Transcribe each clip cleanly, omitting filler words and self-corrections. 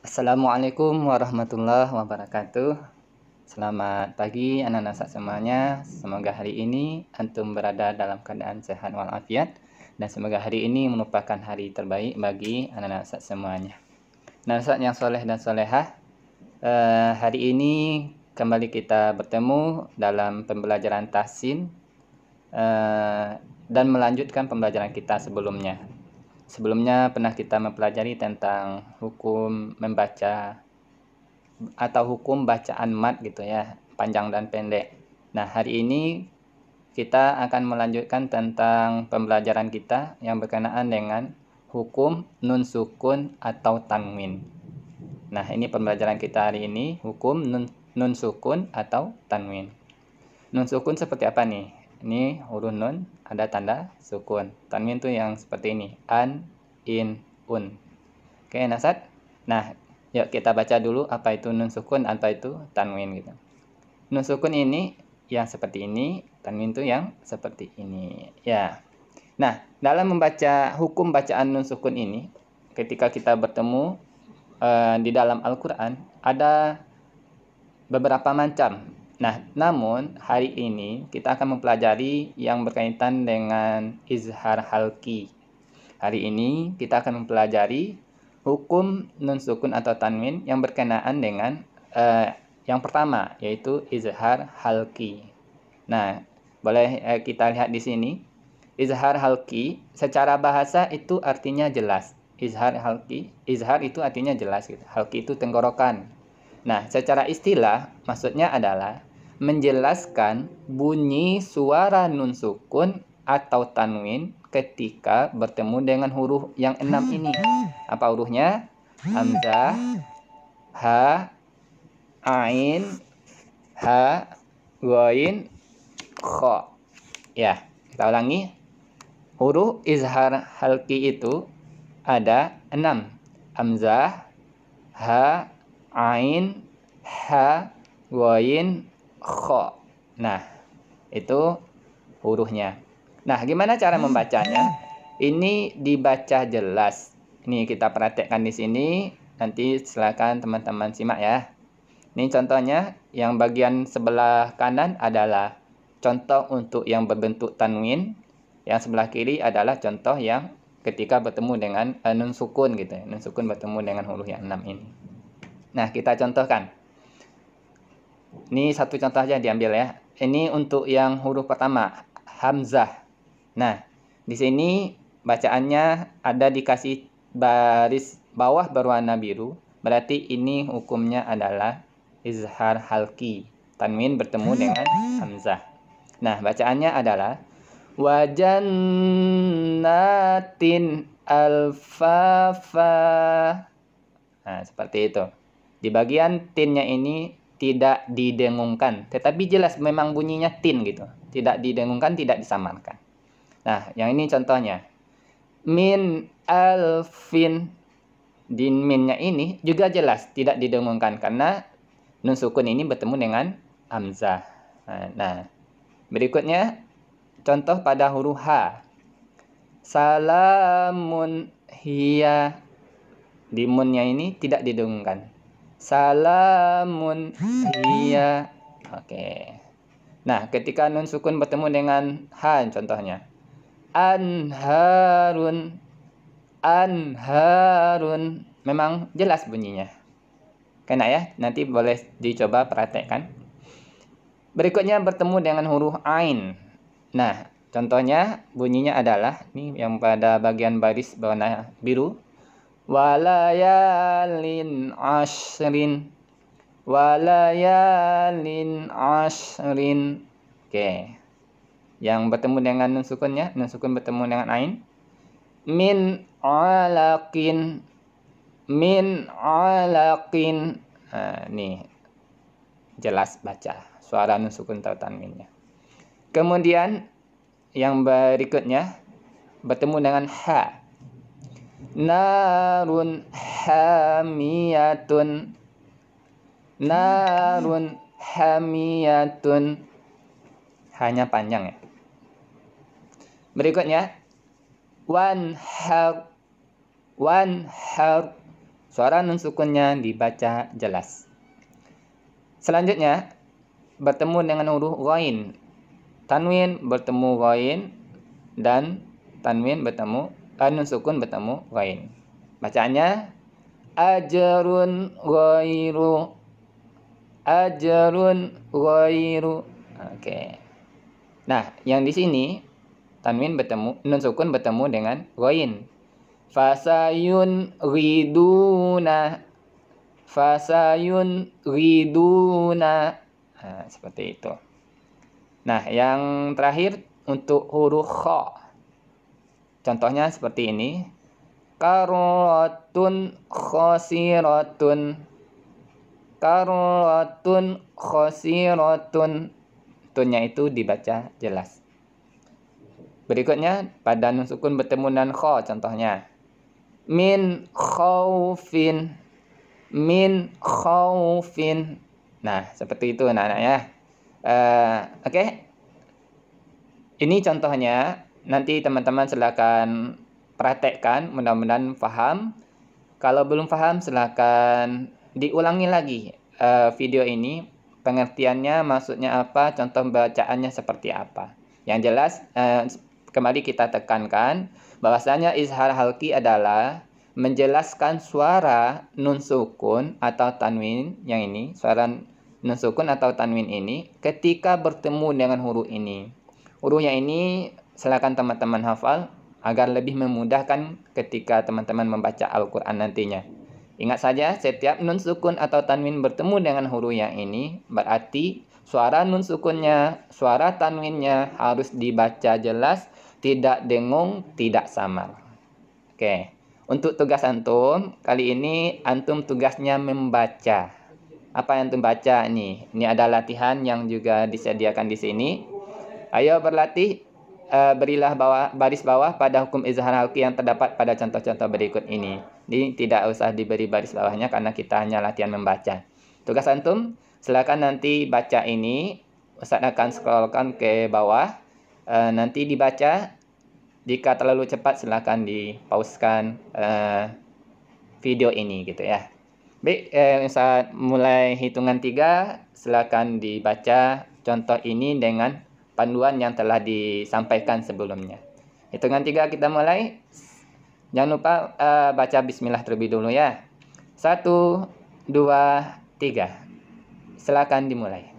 Assalamualaikum warahmatullahi wabarakatuh. Selamat pagi anak-anak semuanya. Semoga hari ini antum berada dalam keadaan sehat walafiat dan semoga hari ini merupakan hari terbaik bagi anak-anak semuanya. Anak-anak yang soleh dan solehah, hari ini kembali kita bertemu dalam pembelajaran tahsin dan melanjutkan pembelajaran kita sebelumnya. Sebelumnya pernah kita mempelajari tentang hukum membaca atau hukum bacaan mat gitu ya, panjang dan pendek. Nah, hari ini kita akan melanjutkan tentang pembelajaran kita yang berkenaan dengan hukum nun sukun atau tanwin. Nah, ini pembelajaran kita hari ini, hukum nun sukun atau tanwin. Nun sukun seperti apa nih? Ini huruf nun ada tanda sukun. Tanwin tuh yang seperti ini, an, in, un. Oke, Nasat. Nah, yuk kita baca dulu apa itu nun sukun, apa itu tanwin gitu. Nun sukun ini yang seperti ini, tanwin itu yang seperti ini. Ya. Nah, dalam membaca hukum bacaan nun sukun ini, ketika kita bertemu di dalam Al-Quran, ada beberapa macam. Nah, namun hari ini kita akan mempelajari yang berkaitan dengan izhar halki. Hari ini kita akan mempelajari hukum nun sukun atau tanwin yang berkenaan dengan yang pertama, yaitu izhar halki. Nah, boleh kita lihat di sini. Izhar halki secara bahasa itu artinya jelas. Izhar halki, izhar itu artinya jelas gitu. Halki itu tenggorokan. Nah, secara istilah maksudnya adalah menjelaskan bunyi suara nun sukun atau tanwin ketika bertemu dengan huruf yang 6 ini. Apa hurufnya? Hamzah, ha, ain, ha, ghain, kha. Ya, kita ulangi. Huruf izhar halki itu ada 6. Hamzah, ha, ain, ha, ghain, kha. Nah, itu hurufnya. Nah, gimana cara membacanya? Ini dibaca jelas. Ini kita praktekkan di sini. Nanti silakan teman-teman simak ya. Ini contohnya, yang bagian sebelah kanan adalah contoh untuk yang berbentuk tanwin. Yang sebelah kiri adalah contoh yang ketika bertemu dengan nun sukun gitu. Nun sukun bertemu dengan huruf yang 6 ini. Nah, kita contohkan. Ini satu contoh aja diambil ya. Ini untuk yang huruf pertama, hamzah. Nah, di sini bacaannya ada dikasih baris bawah berwarna biru. Berarti ini hukumnya adalah izhar halki. Tanwin bertemu dengan hamzah. Nah, bacaannya adalah wajannatin alfafa. Nah, seperti itu. Di bagian tinnya ini tidak didengungkan, tetapi jelas memang bunyinya tin gitu. Tidak didengungkan, tidak disamarkan. Nah, yang ini contohnya. Min alfin. Di minnya ini juga jelas tidak didengungkan karena nun sukun ini bertemu dengan hamzah. Nah, berikutnya contoh pada huruf H. Salamun hiya. Di munnya ini tidak didengungkan. Salamun hiya. Oke. Nah, ketika nun sukun bertemu dengan H contohnya. Anharun. Anharun. Memang jelas bunyinya. Kena ya? Nanti boleh dicoba praktekkan. Berikutnya bertemu dengan huruf Ain. Nah, contohnya bunyinya adalah ini yang pada bagian baris berwarna biru. Walayalin ashrin. Walayalin ashrin. Oke. Yang bertemu dengan nun sukunnya, nun sukun bertemu dengan ain. Min alaqin. Min alaqin. Nih jelas baca suara nun sukun atau tanwinnya. Kemudian yang berikutnya bertemu dengan ha. Narun hamiyatun. Narun hamiyatun. Hanya panjang ya. Berikutnya wanhar. Wanhar. suara nun sukunnya dibaca jelas. Selanjutnya, bertemu dengan huruf ghain. Tanwin bertemu ghain dan tanwin bertemu nun sukun bertemu ghain. Bacaannya ajrun ghairu, ajrun ghairu. Oke. Nah, yang di sini tanwin bertemu nun sukun bertemu dengan ghain. Fasayun riduna, fasayun riduna. Nah, seperti itu. Nah, yang terakhir untuk huruf kha. Contohnya seperti ini. Karatun khosiratun, karatun khosiratun. Tunnya itu dibaca jelas. Berikutnya, pada nun sukun bertemu dengan kha, contohnya. Min khaufin, min khaufin. Nah, seperti itu anak-anak ya. Oke. Ini contohnya. Nanti teman-teman silakan praktekkan, mudah-mudahan paham. Kalau belum paham, silakan diulangi lagi video ini. Pengertiannya, maksudnya apa, contoh bacaannya seperti apa. Yang jelas, kembali kita tekankan bahwasanya izhar halqi adalah menjelaskan suara nun sukun atau tanwin yang ini, suara nun sukun atau tanwin ini ketika bertemu dengan huruf ini. Hurufnya ini silakan teman-teman hafal agar lebih memudahkan ketika teman-teman membaca Al-Quran nantinya. Ingat saja, setiap nun sukun atau tanwin bertemu dengan huruf yang ini, berarti suara nun sukunnya, suara tanwinnya harus dibaca jelas, tidak dengung, tidak samar. Oke, untuk tugas antum, kali ini antum tugasnya membaca. Apa yang antum baca nih? Ini ada latihan yang juga disediakan di sini. Ayo berlatih, berilah baris bawah pada hukum izhar halqi yang terdapat pada contoh-contoh berikut ini. Ini tidak usah diberi baris bawahnya karena kita hanya latihan membaca. Tugas antum, silakan nanti baca ini. Ustaz akan scrollkan ke bawah. Nanti dibaca. Jika terlalu cepat silakan dipauskan video ini gitu ya. Baik, Ustaz mulai hitungan 3, silakan dibaca contoh ini dengan panduan yang telah disampaikan sebelumnya. Hitungan 3 kita mulai. Jangan lupa baca bismillah terlebih dulu ya. 1, 2, 3. Silakan dimulai.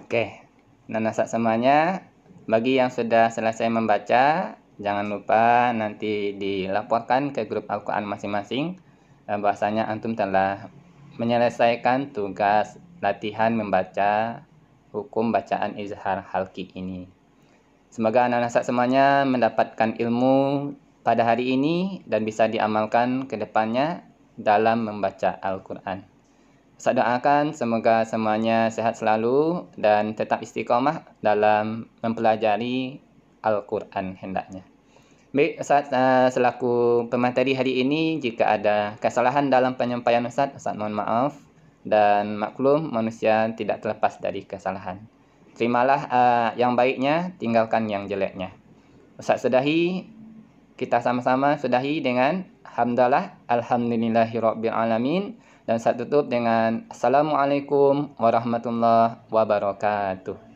Oke, Nanas semuanya, bagi yang sudah selesai membaca, jangan lupa nanti dilaporkan ke grup Al-Quran masing-masing bahwasanya antum telah menyelesaikan tugas latihan membaca hukum bacaan izhar halqi ini. Semoga anak-anak semuanya mendapatkan ilmu pada hari ini dan bisa diamalkan ke depannya. dalam membaca Al-Quran. Ustaz doakan semoga semuanya sehat selalu dan tetap istiqamah dalam mempelajari Al-Quran hendaknya. Baik Ustaz, selaku pemateri hari ini, jika ada kesalahan dalam penyampaian Ustaz mohon maaf, dan maklum manusia tidak terlepas dari kesalahan. Terimalah yang baiknya, tinggalkan yang jeleknya. Ustaz sudahi, kita sama-sama sudahi dengan hamdalah alhamdulillahirabbil alamin, dan Ustaz tutup dengan assalamualaikum warahmatullahi wabarakatuh.